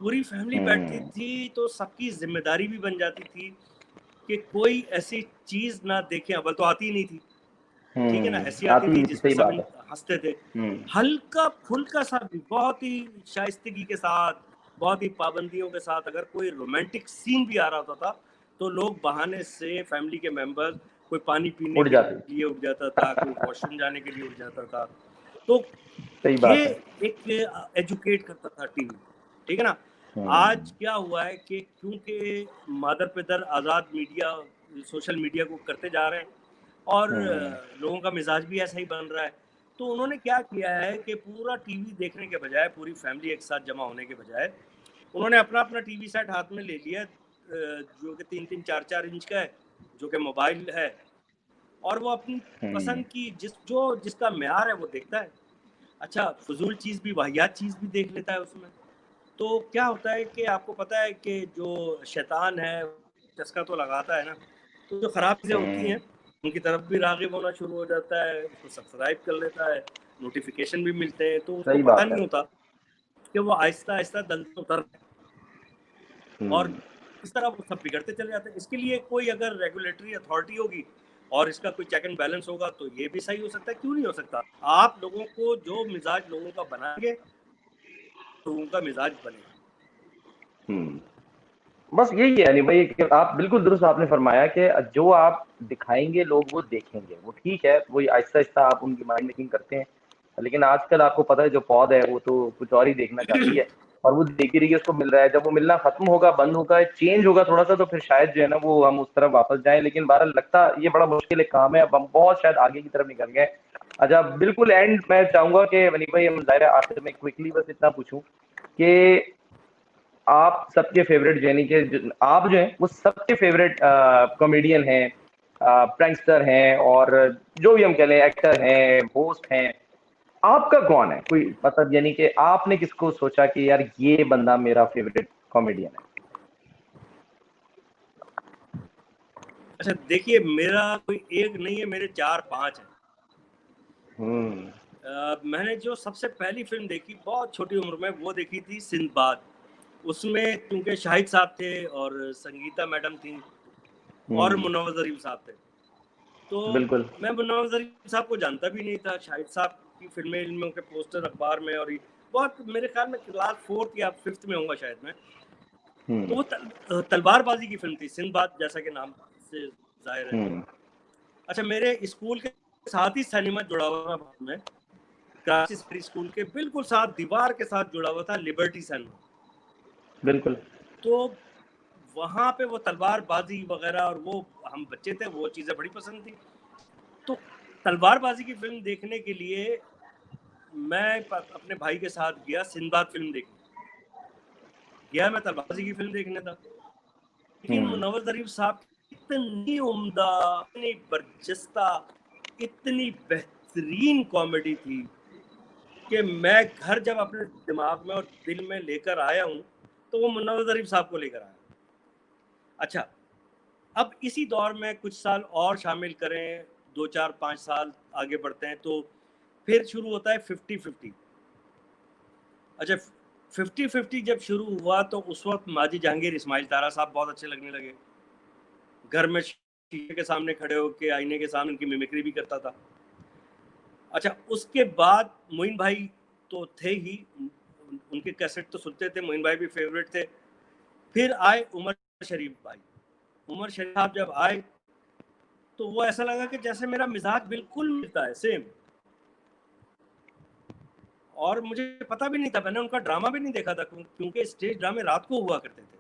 पूरी फैमिली बैठती थी, तो सबकी जिम्मेदारी भी बन जाती थी कि कोई ऐसी चीज़ ना देखे, अव्वल तो आती ही नहीं थी, ठीक है ना, ऐसी आती थी जिस पे सही सब बात है। हंसते थे। हल्का फुल्का सा भी, बहुत ही शाइस्तगी के साथ, बहुत ही पाबंदियों के साथ अगर कोई रोमांटिक सीन भी आ रहा होता था, तो लोग बहाने से फैमिली के मेंबर, कोई पानी पीने उड़ के जाती। लिए उठ जाता था, कोई वॉशरूम जाने के लिए उठ जाता था। तो सही ये बात है। एक एजुकेट करता था टीवी, ठीक है ना। आज क्या हुआ है कि क्योंकि मादर पिदर आज़ाद मीडिया, सोशल मीडिया को करते जा रहे हैं, और लोगों का मिजाज भी ऐसा ही बन रहा है, तो उन्होंने क्या किया है कि पूरा टीवी देखने के बजाय, पूरी फैमिली एक साथ जमा होने के बजाय, उन्होंने अपना अपना टीवी सेट हाथ में ले लिया, जो कि 3-3, 4-4 इंच का है, जो कि मोबाइल है, और वो अपनी पसंद की जिसका म्यार है वो देखता है। अच्छा, फजूल चीज़ भी, वाहियात चीज़ भी देख लेता है उसमें। तो क्या होता है कि आपको पता है कि जो शैतान है, चस्का तो लगाता है ना, तो जो ख़राब चीज़ें होती हैं, उनकी तरफ भी राग़िब होना शुरू हो जाता है, उसको सब्सक्राइब कर लेता है, नोटिफ़िकेशन भी मिलते हैं, तो उसको सही पता बात है। नहीं होता कि वो आहिस्ता-आहिस्ता दलदल उतर रहे हैं, और इस तरह वो सब बिगड़ते चले जाते हैं। इसके लिए कोई अगर रेगुलेटरी अथॉरिटी होगी और इसका कोई चेक एंड बैलेंस होगा, तो ये भी सही हो सकता है, क्यों नहीं हो सकता? आप लोगों को जो मिज़ाज लोगों का बनाएँगे, लोगों का मिज़ाज बनेगा। बस यही है यानी भाई कि आप बिल्कुल दुरुस्त आपने फरमाया कि जो आप दिखाएँगे लोग वो देखेंगे। वो ठीक है, वही आहिस्ता-आहिस्ता आप उनकी माइंड मेकिंग करते हैं। लेकिन आजकल आपको पता है जो पौध है वो तो कुछ और ही देखना चाहती है, और वो देखी रही है, उसको मिल रहा है। जब वो मिलना खत्म होगा, बंद होगा, चेंज होगा थोड़ा-सा, तो फिर शायद जो है ना वो हम उस तरफ वापस जाएँ। लेकिन बहरहाल लगता ये बड़ा मुश्किल एक काम है, अब हम बहुत शायद आगे की तरफ निकल गए। अच्छा, बिल्कुल एंड मैं चाहूँगा कि वनी भाई, हम ज़ाहिर है आखिर में क्विकली बस इतना पूछूँ कि आप सबके फेवरेट, यानी कि आप जो हैं वो सबके फेवरेट कॉमेडियन हैं, प्रैंकस्टर हैं, और जो भी हम कह लें, एक्टर हैं, होस्ट हैं, आपका कौन है? कोई मतलब, यानी कि आपने किसको सोचा कि यार ये बंदा मेरा फेवरेट कॉमेडियन है? अच्छा देखिए, मेरा कोई एक नहीं है, मेरे 4-5 हैं। मैंने जो सबसे पहली फ़िल्म देखी बहुत छोटी उम्र में, वो देखी थी सिंदबाद। उसमें क्योंकि शाहिद साहब थे और संगीता मैडम थीं और मुनव्वर ज़रीफ़ साहब थे। तो बिल्कुल। मैं मुनव्वर ज़रीफ़ साहब को जानता भी नहीं था। शाहिद साहब की फ़िल्में, इनमें उनके पोस्टर अखबार में, और ये बहुत, मेरे ख़्याल में क्लास 4th या 5th में होऊँगा शायद मैं। तो वो तलवारबाज़ी की फ़िल्म थी, सिंदबाद, जैसा कि नाम से ज़ाहिर है। अच्छा, मेरे स्कूल के साथ ही सिनेमा जुड़ा हुआ था में, कराची सिटी स्कूल के बिल्कुल साथ, दीवार के साथ जुड़ा हुआ था लिबर्टी सिनेमा। बिल्कुल। तो वहाँ पे वो तलवारबाज़ी वग़ैरह, और वो हम बच्चे थे, वो चीज़ें बड़ी पसंद थी। तो तलवारबाज़ी की फ़िल्म देखने के लिए मैं अपने भाई के साथ गया सिंदबाद फ़िल्म देखने। गया मैं तलवारबाज़ी की फ़िल्म देखने था। लेकिन मुनव्वर ज़रीफ़ साहब इतनी उम्दा, इतनी बर्जस्ता, इतनी बेहतरीन बेहतरीन कॉमेडी थी कि मैं घर जब अपने दिमाग में और दिल में लेकर आया हूँ तो वो मुन्ना ज़रीफ साहब को लेकर आया। अच्छा, अब इसी दौर में कुछ साल और शामिल करें, 2, 4, 5 साल आगे बढ़ते हैं तो फिर शुरू होता है 50-50। अच्छा, 50-50 जब शुरू हुआ तो उस वक्त माजी जहांगीर, इस्माइल तारा साहब बहुत अच्छे लगने लगे। घर में शीशे के सामने खड़े होकर आईने के सामने उनकी मिमिक्री भी करता था। अच्छा, उसके बाद मोइन भाई तो थे ही, उनके कैसेट तो सुनते थे, मोइन भाई भी फेवरेट थे। फिर आए उमर शरीफ भाई। उमर शरीफ साहब जब आए तो वो ऐसा लगा कि जैसे मेरा मिजाज बिल्कुल मिलता है, सेम। और मुझे पता भी नहीं था, मैंने उनका ड्रामा भी नहीं देखा था क्योंकि स्टेज ड्रामे रात को हुआ करते थे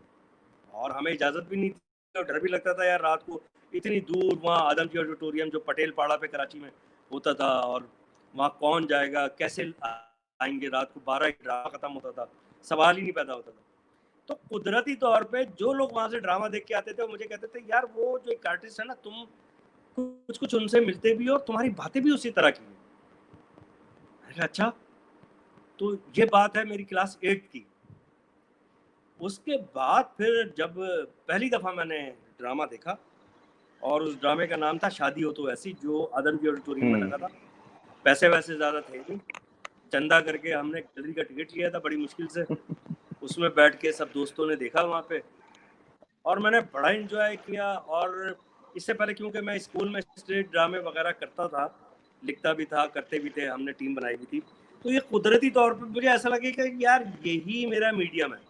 और हमें इजाज़त भी नहीं थी और डर भी लगता था यार, रात को इतनी दूर वहाँ आदमजी ऑडिटोरियम जो पटेल पाड़ा पे कराची में होता था, और वहाँ कौन जाएगा, कैसे आएंगे, रात को 12 ड्रामा ख़त्म होता था, सवाल ही नहीं पैदा होता था। तो कुदरती तौर पे जो लोग वहाँ से ड्रामा देख के आते थे वो मुझे कहते थे, यार वो जो एक आर्टिस्ट है ना, तुम कुछ कुछ उनसे मिलते भी हो और तुम्हारी बातें भी उसी तरह की हैं। अच्छा, तो ये बात है मेरी क्लास 8 की। उसके बाद फिर जब पहली दफ़ा मैंने ड्रामा देखा और उस ड्रामे का नाम था शादी हो तो ऐसी, जो आदमजी ऑडिटोरियम में लगा था। पैसे वैसे ज़्यादा थे नहीं, चंदा करके हमने गैलरी का टिकट लिया था बड़ी मुश्किल से। उसमें बैठ के सब दोस्तों ने देखा वहाँ पे और मैंने बड़ा एंजॉय किया। और इससे पहले क्योंकि मैं स्कूल में स्टेज ड्रामे वगैरह करता था, लिखता भी था, करते भी थे, हमने टीम बनाई भी थी, तो ये कुदरती तौर पे मुझे ऐसा लगे कि यार यही मेरा मीडियम है।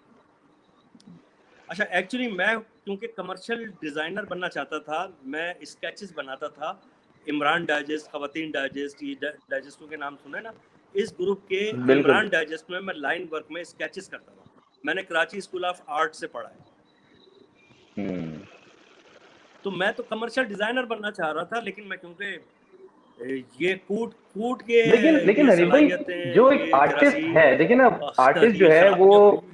अच्छा, एक्चुअली मैं क्योंकि कमर्शियल डिज़ाइनर बनना चाहता था, मैं स्केचेस बनाता था, इमरान डाइजेस्ट, ख़वातीन डाइजेस्ट, ये डाइजेस्टों के नाम सुने ना, इस ग्रुप के इमरान डाइजेस्ट में मैं लाइन वर्क में स्केचेस करता था। मैंने कराची स्कूल ऑफ आर्ट से पढ़ा है। तो मैं तो कमर्शियल डिज़ाइनर बनना चाह रहा था, लेकिन मैं क्योंकि ये कूट के लेकिन हनीफ भाई, जो एक आर्टिस्ट है, देखिए ना, आर्टिस्ट जो है वो,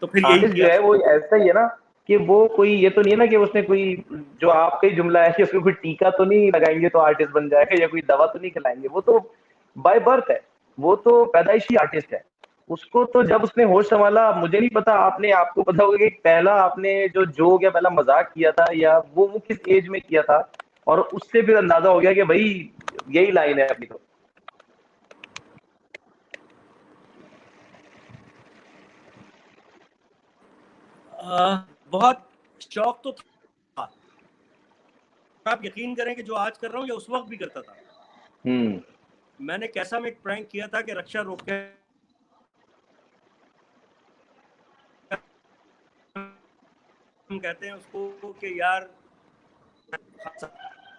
तो फिर आर्टिस्ट जो है वो ऐसा ही है ना कि वो कोई ये तो नहीं है ना कि उसने कोई, जो आपका ही जुमला है कि उसमें कोई टीका तो नहीं लगाएंगे तो आर्टिस्ट बन जाएगा, या कोई दवा तो नहीं खिलाएंगे। वो तो बाय बर्थ है, वो तो पैदाइशी आर्टिस्ट है। उसको तो जब उसने होश संभाला, मुझे नहीं पता, आपको पता होगा कि पहला आपने जो जोक या पहला मजाक किया था, या वो किस एज में किया था, और उससे फिर अंदाजा हो गया कि भाई यही लाइन है अपनी। तो बहुत शौक तो था। आप यकीन करें कि जो आज कर रहा हूँ ये उस वक्त भी करता था। मैंने कैसा में एक प्रैंक किया था कि रक्षा रोक के हम कहते हैं उसको कि यार,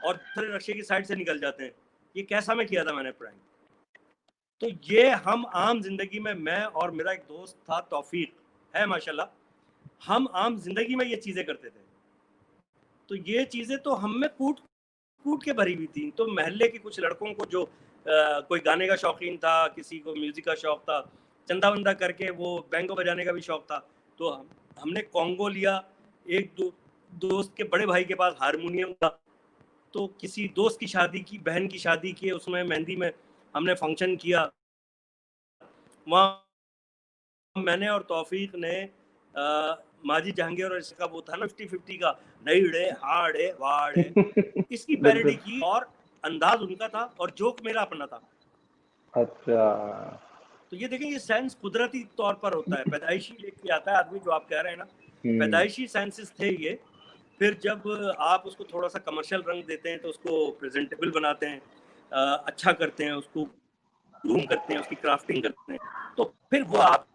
और दूसरे रक्षे की साइड से निकल जाते हैं। ये कैसा में किया था मैंने प्रैंक। तो ये हम आम जिंदगी में, मैं और मेरा एक दोस्त था तौफीक है माशाल्लाह, हम आम जिंदगी में ये चीजें करते थे। तो ये चीजें तो हम में कूट के भरी हुई थी। तो महल्ले के कुछ लड़कों को जो कोई गाने का शौकीन था, किसी को म्यूजिक का शौक था, चंदा वंदा करके वो बैंगो बजाने का भी शौक था, तो हमने कॉन्गो लिया। एक दोस्त के बड़े भाई के पास हारमोनियम था, तो किसी दोस्त की शादी की, बहन की शादी की, उसमें मेहंदी में हमने फंक्शन किया। वहाँ मैंने और तौफीक ने माजी जहांगीर और इसका वो था ना 50-50 का, नईड़े हाड़े वाड़े, इसकी पैरोडी की, और अंदाज उनका था और जोक मेरा अपना था। अच्छा, तो ये देखें, ये सेंस कुदरती तौर पर होता है, पैदाइशी लेके आता है आदमी, जो आप कह रहे हैं ना, पैदाइशी सेंसेस थे ये। फिर जब आप उसको थोड़ा सा कमर्शियल रंग देते हैं तो उसको प्रेजेंटेबल बनाते हैं, अच्छा करते हैं, उसको ग्रूम करते हैं, उसकी क्राफ्टिंग करते हैं, तो फिर वो आप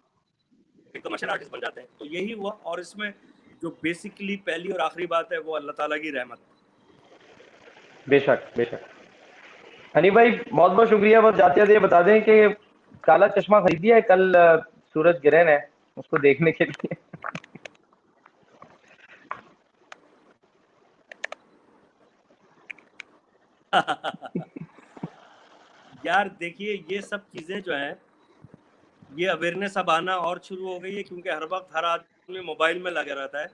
कमर्शियल आर्टिस्ट बन जाते हैं। तो यही हुआ। और इसमें जो बेसिकली पहली और आखिरी बात है वो अल्लाह ताला की रहमत। बेशक बेशक। हनी भाई बहुत बहुत शुक्रिया। बस जाते जाते बता दें कि काला चश्मा खरीद दिया है, कल सूरज ग्रहण है, उसको देखने के लिए। यार देखिए, ये सब चीजें जो हैं, ये अवेयरनेस अब आना और शुरू हो गई है, क्योंकि हर वक्त हर आदमी मोबाइल में लगा रहता है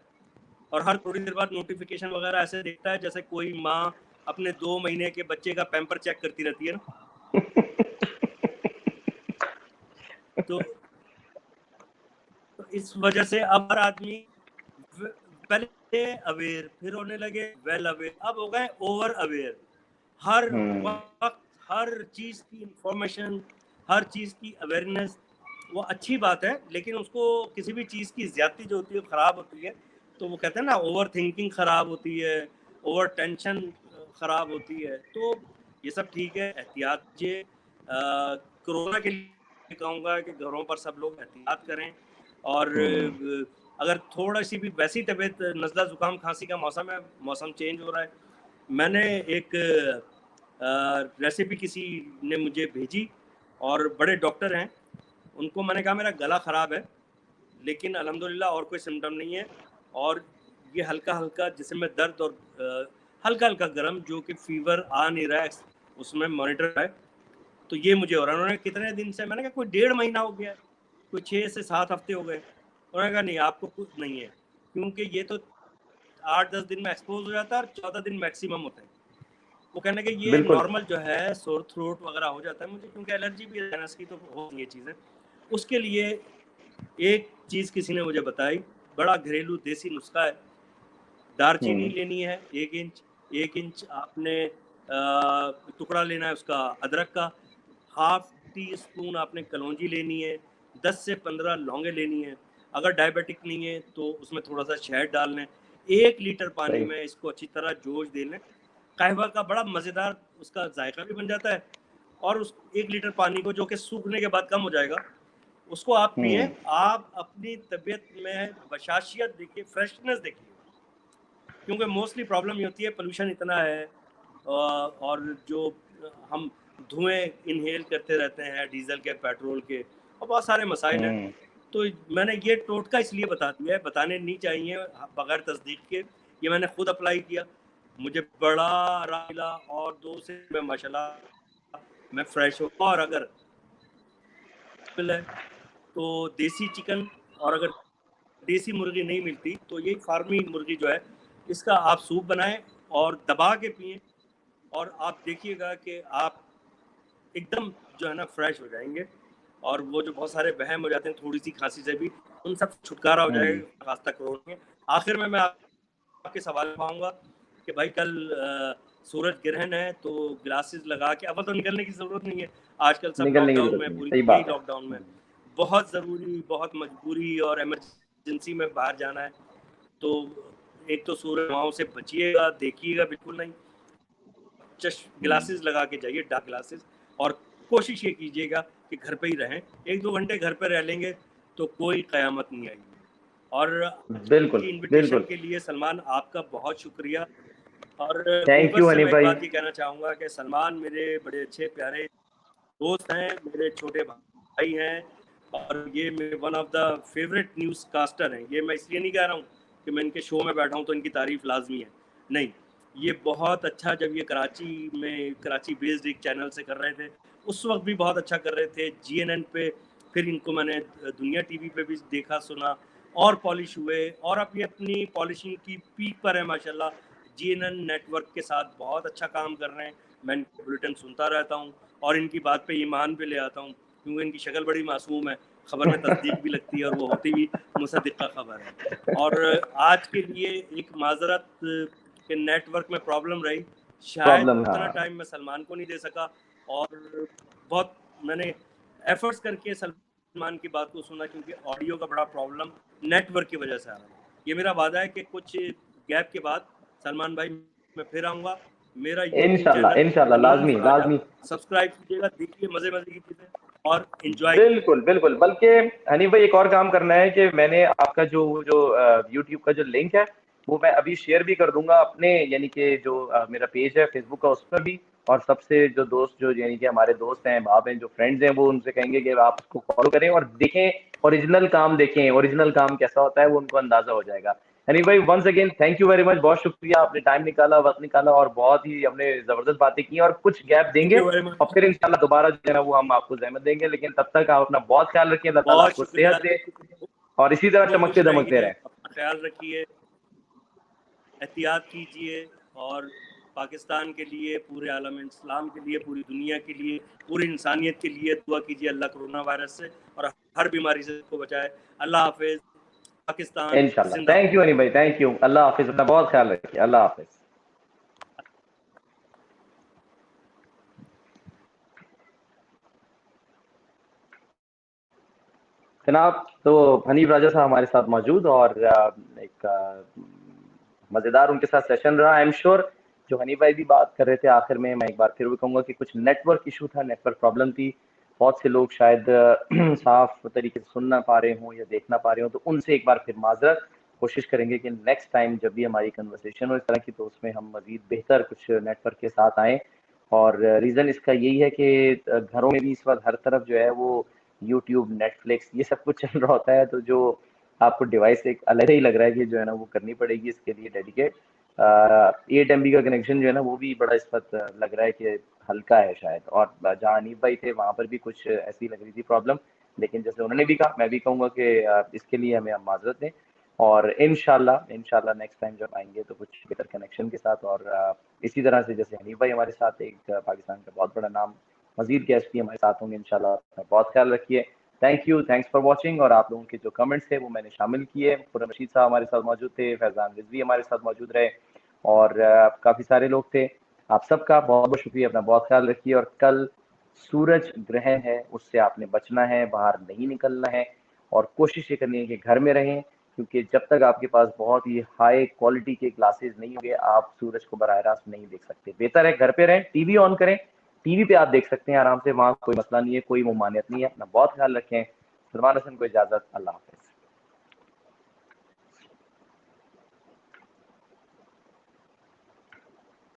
और हर थोड़ी देर बाद नोटिफिकेशन वगैरह ऐसे देखता है जैसे कोई माँ अपने 2 महीने के बच्चे का पैम्पर चेक करती रहती है ना। तो इस वजह से अब हर आदमी पहले अवेयर, फिर होने लगे वेल अवेयर, अब हो गए ओवर अवेयर। हर वक्त हर चीज की इंफॉर्मेशन, हर चीज की अवेयरनेस, वो अच्छी बात है, लेकिन उसको किसी भी चीज की ज्यादती जो होती है खराब होती है। तो वो कहते हैं ना, ओवर थिंकिंग खराब होती है, ओवर टेंशन खराब होती है। तो ये सब ठीक है, एहतियात कीजिए। कोरोना के लिए कहूँगा कि घरों पर सब लोग एहतियात करें, और अगर थोड़ा सी भी वैसी तबीयत, नज़ला ज़ुकाम खांसी का मौसम है, मौसम चेंज हो रहा है। मैंने एक रेसिपी किसी ने मुझे भेजी, और बड़े डॉक्टर हैं, उनको मैंने कहा मेरा गला ख़राब है, लेकिन अल्हम्दुलिल्लाह और कोई सिम्टम नहीं है, और ये हल्का हल्का जिस्म में दर्द और हल्का हल्का गर्म, जो कि फीवर आ नहीं रहा है, उसमें मॉनिटर है। तो ये मुझे हो रहा है। उन्होंने कितने दिन से, मैंने कहा कोई 1.5 महीना हो गया है, कोई 6 से 7 हफ्ते हो गए। उन्होंने कहा नहीं, आपको कुछ नहीं है, क्योंकि ये तो 8-10 दिन में एक्सपोज हो जाता है, और 14 दिन मैक्सिमम होता है। वो कहने के ये बिल्कुल। नॉर्मल जो है सोर थ्रोट वगैरह हो जाता है मुझे, क्योंकि एलर्जी भी है की, तो हो ये चीज़ें। उसके लिए एक चीज़ किसी ने मुझे बताई, बड़ा घरेलू देसी नुस्खा है। दालचीनी लेनी है 1 इंच आपने टुकड़ा लेना है उसका अदरक का, हाफ टी स्पून आपने कलौंजी लेनी है, 10 से 15 लौंगे लेनी है। अगर डायबिटिक नहीं है तो उसमें थोड़ा सा शहद डाल लें। 1 लीटर पानी में इसको अच्छी तरह जोश दे लें। कहवा का बड़ा मज़ेदार उसका जायका भी बन जाता है, और उस 1 लीटर पानी को, जो कि सूखने के बाद कम हो जाएगा, उसको आप पिए। आप अपनी तबीयत में बशाशियत देखिए, फ्रेशनेस देखिए, क्योंकि मोस्टली प्रॉब्लम ये होती है, पोल्यूशन इतना है, और जो हम धुएं इनहेल करते रहते हैं डीजल के, पेट्रोल के, और बहुत सारे मसाइल हैं। तो मैंने ये टोटका इसलिए बता दिया है, बताने नहीं चाहिए बगैर तस्दीक के। ये मैंने खुद अप्लाई किया, मुझे बड़ा आराम मिला, और 2 से मैं माशाल्लाह मैं फ्रेश हूँ। और अगर है तो देसी चिकन, और अगर देसी मुर्गी नहीं मिलती तो ये फार्मी मुर्गी जो है, इसका आप सूप बनाएं और दबा के पिएं, और आप देखिएगा कि आप एकदम जो है ना फ्रेश हो जाएंगे। और वो जो बहुत सारे वहम हो जाते हैं थोड़ी सी खांसी से भी, उन सब छुटकारा हो जाएगा रास्ता करोड़ में। आखिर में मैं आपके सवाल पाऊंगा कि भाई कल सूरज ग्रहण है, तो ग्लासेस लगा के, अब तो निकलने की जरूरत नहीं है, आजकल सब लॉकडाउन में, पूरी यही लॉकडाउन में बहुत ज़रूरी, बहुत मजबूरी और इमरजेंसी में बाहर जाना है, तो एक तो सूरज हवाओं से बचिएगा, देखिएगा बिल्कुल नहीं, ग्लासेस लगा के जाइए, डार्क ग्लासेस, और कोशिश ये कीजिएगा कि घर पे ही रहें। 1-2 घंटे घर पे रह लेंगे तो कोई क़यामत नहीं आएगी। और बिल्कुल, इनविटेशन के लिए सलमान आपका बहुत शुक्रिया। और थैंक यू से हनीफ मैं एक भाई। बात ये कहना चाहूँगा कि सलमान मेरे बड़े अच्छे प्यारे दोस्त हैं, मेरे छोटे भाई हैं, और ये one of the favourite newscaster हैं। ये मैं इसलिए नहीं कह रहा हूँ कि मैं इनके शो में बैठा हूँ तो इनकी तारीफ लाजमी है, नहीं, ये बहुत अच्छा, जब ये कराची बेस्ड एक चैनल से कर रहे थे, उस वक्त भी बहुत अच्छा कर रहे थे, GNN पे, फिर इनको मैंने दुनिया TV पे भी देखा सुना, और पॉलिश हुए, और अब ये अपनी पॉलिशिंग की पीक पर है माशाल्लाह। GNN नेटवर्क के साथ बहुत अच्छा काम कर रहे हैं। मैं इनके बुलेटिन सुनता रहता हूँ, और इनकी बात पे ईमान भी ले आता हूँ, क्योंकि इनकी शक्ल बड़ी मासूम है, खबर में तस्दीक भी लगती है, और वो होती भी मुसद्दिक़ा खबर है। और आज के लिए एक माजरत के नेटवर्क में प्रॉब्लम रही, शायद उतना टाइम मैं सलमान को नहीं दे सका, और बहुत मैंने एफर्ट्स करके सलमान की बात को सुना, क्योंकि ऑडियो का बड़ा प्रॉब्लम नेटवर्क की वजह से आ रहा है। ये मेरा वादा है कि कुछ गैप के बाद सलमान भाई मैं फिर आऊँगा। मेरा यूट्यूब चैनल लाजमी सब्सक्राइब कीजिएगा, देखिए मजे की चीजें, और एंजॉय। बिल्कुल, बल्कि हनीफ भाई एक और काम करना है कि मैंने आपका जो यूट्यूब का जो लिंक है वो मैं अभी शेयर भी कर दूंगा अपने, यानी कि जो मेरा पेज है फेसबुक का, उस पर भी। और सबसे जो दोस्त, जो यानी कि हमारे दोस्त हैं, बाप हैं, जो फ्रेंड्स हैं, वो उनसे कहेंगे कि आप उसको फॉलो करें और देखें, ओरिजिनल काम देखें, ओरिजिनल काम कैसा होता है वो उनको अंदाजा हो जाएगा। हनी भाई once again thank you very much, बहुत शुक्रिया, आपने टाइम निकाला, वक्त निकाला, और बहुत ही हमने जबरदस्त बातें की, और कुछ गैप देंगे और फिर इंशाल्लाह दोबारा जो है ना वो हम आपको जहमत देंगे। लेकिन तब तक आप अपना बहुत ख्याल रखिए, अल्लाह ताला आपको सेहत दे, और इसी तरह चमकते दमकते रहें। अपना ख्याल रखिए, एहतियात कीजिए, और पाकिस्तान के लिए, पूरे आलम इस्लाम के लिए, पूरी दुनिया के लिए, पूरी इंसानियत के लिए दुआ कीजिए अल्लाह कोरोना वायरस से और हर बीमारी से को बचाए। अल्लाह हाफिज। पाकिस्तान इंशाल्लाह। जिंदाबाद। थैंक यू हनी भाई, थैंक यू। अल्लाह हाफिज, अपना बहुत ख्याल रखिए। अल्लाह हाफिज। जनाब, तो हनीफ राजा साहब हमारे साथ मौजूद और एक मजेदार उनके साथ सेशन रहा। आई एम श्योर जो हनीफ भाई भी बात कर रहे थे आखिर में, मैं एक बार फिर भी कहूंगा कि कुछ नेटवर्क इशू था, नेटवर्क प्रॉब्लम थी। बहुत से लोग शायद साफ तरीके से सुन ना पा रहे हों या देख ना पा रहे हों, तो उनसे एक बार फिर माजरत। कोशिश करेंगे कि नेक्स्ट टाइम जब भी हमारी कन्वर्सेशन हो इस तरह की, तो उसमें हम मजीद बेहतर कुछ नेटवर्क के साथ आएँ। और रीज़न इसका यही है कि घरों में भी इस वक्त हर तरफ जो है वो यूट्यूब, नेटफ्लिक्स ये सब कुछ चल रहा होता है, तो जो आपको डिवाइस एक अलग ही लग रहा है कि जो है ना वो करनी पड़ेगी इसके लिए डेडिकेट। 8 MB का कनेक्शन जो है ना वो भी बड़ा इस वक्त लग रहा है कि हल्का है शायद। और जहाँ अनीफ भाई थे वहाँ पर भी कुछ ऐसी लग रही थी प्रॉब्लम, लेकिन जैसे उन्होंने भी कहा, मैं भी कहूँगा कि इसके लिए हमें आप माजरत दें। और इंशाल्लाह इंशाल्लाह नेक्स्ट टाइम जब आएंगे तो कुछ बेहतर कनेक्शन के साथ, और इसी तरह से जैसे हनीफ भाई हमारे साथ एक पाकिस्तान का बहुत बड़ा नाम मजीद गेस्ट भी हमारे साथ होंगे इंशाल्लाह। अपना बहुत ख्याल रखिए। Thank you, thanks for watching. और आप लोगों के जो कमेंट्स थे वो मैंने शामिल किए। खुर्रम रशीद साहब हमारे साथ मौजूद थे, फैजान रिजवी हमारे साथ मौजूद रहे, और काफ़ी सारे लोग थे। आप सबका बहुत बहुत शुक्रिया। अपना बहुत ख्याल रखिए। और कल सूरज ग्रहण है, उससे आपने बचना है, बाहर नहीं निकलना है, और कोशिश ये करनी है कि घर में रहें, क्योंकि जब तक आपके पास बहुत ही हाई क्वालिटी के ग्लासेस नहीं होंगे आप सूरज को बराह रास्त नहीं देख सकते। बेहतर है घर पे रहें, टीवी ऑन करें, टीवी पे आप देख सकते हैं आराम से, वहाँ कोई मसला नहीं है, कोई ममानियत नहीं है। अपना बहुत ख्याल रखें। सलमान हसन को इजाज़त। अल्लाह हाफ़िज़।